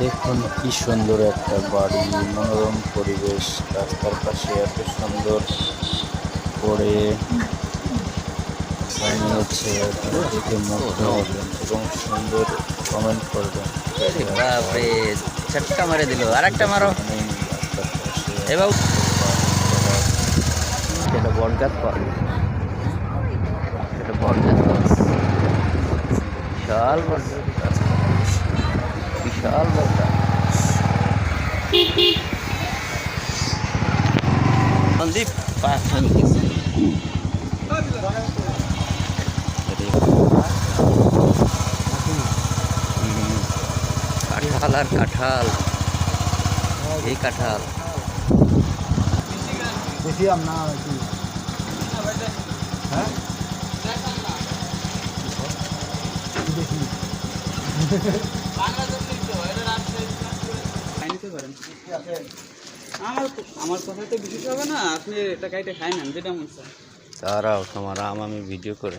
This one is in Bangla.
দেখুন কি সুন্দর একটা বাড়ি, মনোরম পরিবেশ, রাস্তার পাশে এত সুন্দর করে বানিয়েছে। আপনারা দেখে মুগ্ধ হবেন এবং সুন্দর কমেন্ট করবেন। বাপরে, ঝটকা মারে দিল। আর একটা মারো। এখানেই রাস্তার পাশে এবার সুন্দর এটা বটগাছ পাস, এটা বটগাছ পাস। বিশাল বট, বিশাল বট। সন্দীপ পাস হয়ে গেছে। কাঁঠাল আর কাঁঠাল, এই কাঁঠাল। বেশি আম না কি হ্যাঁ বেশি নিতে পারেন। আমার কথা তো বিশেষ হবে না, আপনি এটা কাইটে খাই নেন যেটা মন চায়। তারাও তোমার আম আমি ভিডিও করে